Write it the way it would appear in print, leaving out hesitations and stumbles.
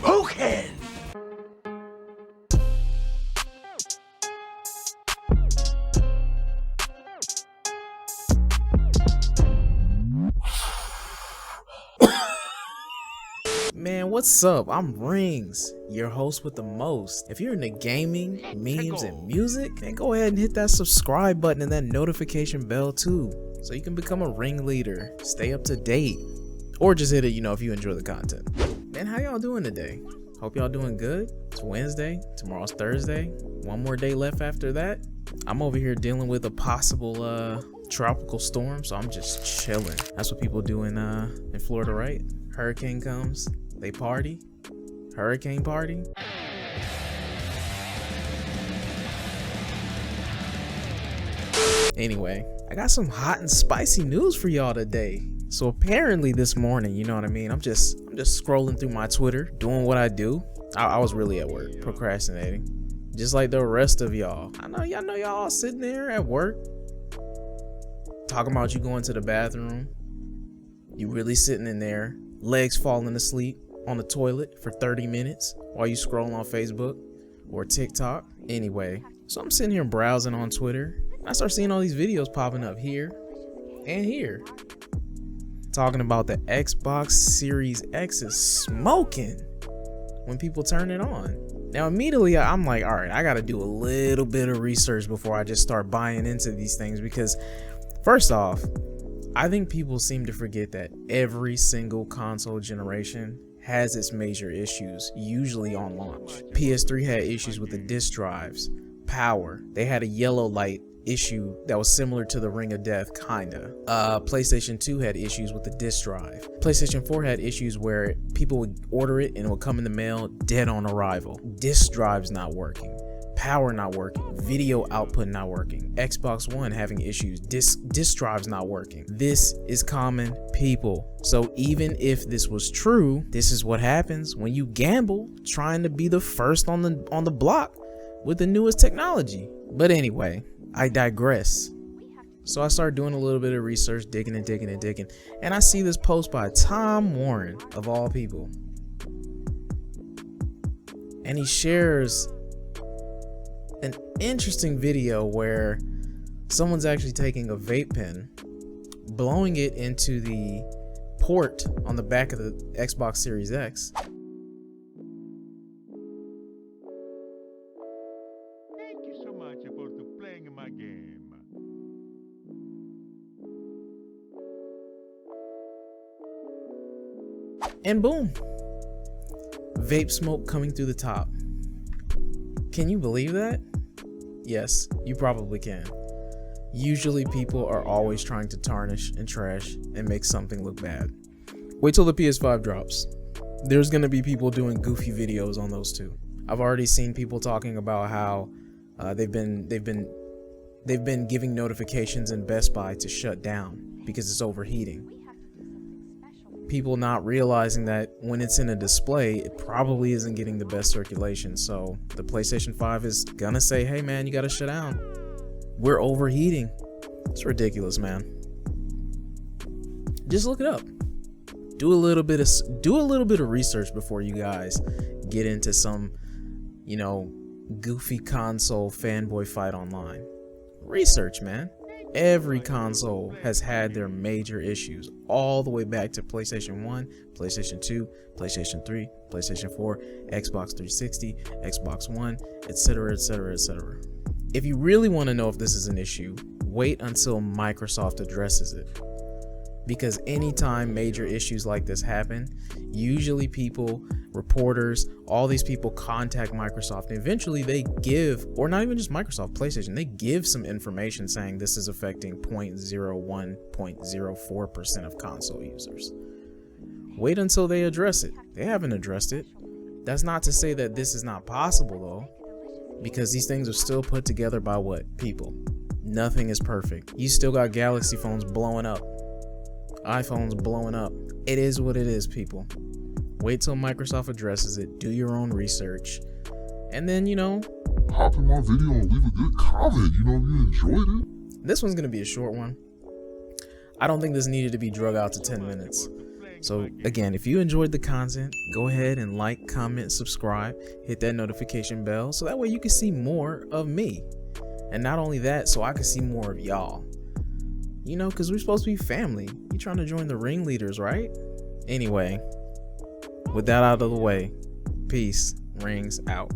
Who can? Man, what's up? I'm Rings, your host with the most. If you're into gaming, memes, and music, then go ahead and hit that subscribe button and that notification bell too, so you can become a ringleader, stay up to date, or just hit it, if you enjoy the content. Man, how y'all doing today? Hope y'all doing good. It's Wednesday, tomorrow's Thursday, one more day left after that. I'm over here dealing with a possible tropical storm, so I'm just chilling. That's what people do in Florida, right? Hurricane comes, they party, hurricane party. Anyway, I got some hot and spicy news for y'all today. So apparently this morning, you know what I mean? I'm just scrolling through my Twitter, doing what I do. I was really at work, procrastinating, just like the rest of y'all. I know y'all all sitting there at work, talking about you going to the bathroom. You really sitting in there, legs falling asleep on the toilet for 30 minutes while you scroll on Facebook or TikTok. Anyway, so I'm sitting here browsing on Twitter. I start seeing all these videos popping up here and here, talking about the Xbox Series X is smoking when people turn it on. Now immediately I'm like, all right, I gotta do a little bit of research before I just start buying into these things, because first off, I think people seem to forget that every single console generation has its major issues, usually on launch. PS3 had issues with the disk drives, power. They had a yellow light issue that was similar to the Ring of Death, kinda. PlayStation 2 had issues with the disk drive. PlayStation 4 had issues where people would order it and it would come in the mail dead on arrival. Disk drives not working. Power not working, video output not working, Xbox One having issues, disk drives not working. This is common, people. So even if this was true, this is what happens when you gamble trying to be the first on the block with the newest technology. But anyway, I digress. So I started doing a little bit of research, digging, and I see this post by Tom Warren, of all people, and he shares an interesting video where someone's actually taking a vape pen, blowing it into the port on the back of the Xbox Series X. Thank you so much for playing my game. And boom, vape smoke coming through the top. Can you believe that? Yes, you probably can. Usually people are always trying to tarnish and trash and make something look bad. Wait till the PS5 drops. There's gonna be people doing goofy videos on those too. I've already seen people talking about how they've been giving notifications in Best Buy to shut down because it's overheating. People not realizing that when it's in a display, it probably isn't getting the best circulation. So the PlayStation 5 is gonna say, hey man, you gotta shut down. We're overheating. It's ridiculous, man. Just look it up. Do a little bit of research before you guys get into some, goofy console fanboy fight online. Research, man. Every console has had their major issues, all the way back to PlayStation 1, PlayStation 2, PlayStation 3, PlayStation 4, Xbox 360, Xbox One, etc. If you really want to know if this is an issue, wait until Microsoft addresses it. Because anytime major issues like this happen, usually people, reporters, all these people contact Microsoft, and eventually they give, or not even just Microsoft, PlayStation, they give some information saying this is affecting 0.01, 0.04% of console users. Wait until they address it. They haven't addressed it. That's not to say that this is not possible though, because these things are still put together by what? People. Nothing is perfect. You still got Galaxy phones blowing up, iPhones blowing up. It is what it is, people. Wait till Microsoft addresses it, do your own research, and then, hop in my video and leave a good comment, if you enjoyed it. This one's gonna be a short one. I don't think this needed to be drug out to 10 minutes. So again, if you enjoyed the content, go ahead and like, comment, subscribe, hit that notification bell so that way you can see more of me. And not only that, so I can see more of y'all. You know, because we're supposed to be family. You trying to join the ringleaders, right? Anyway, with that out of the way, peace. Rings out.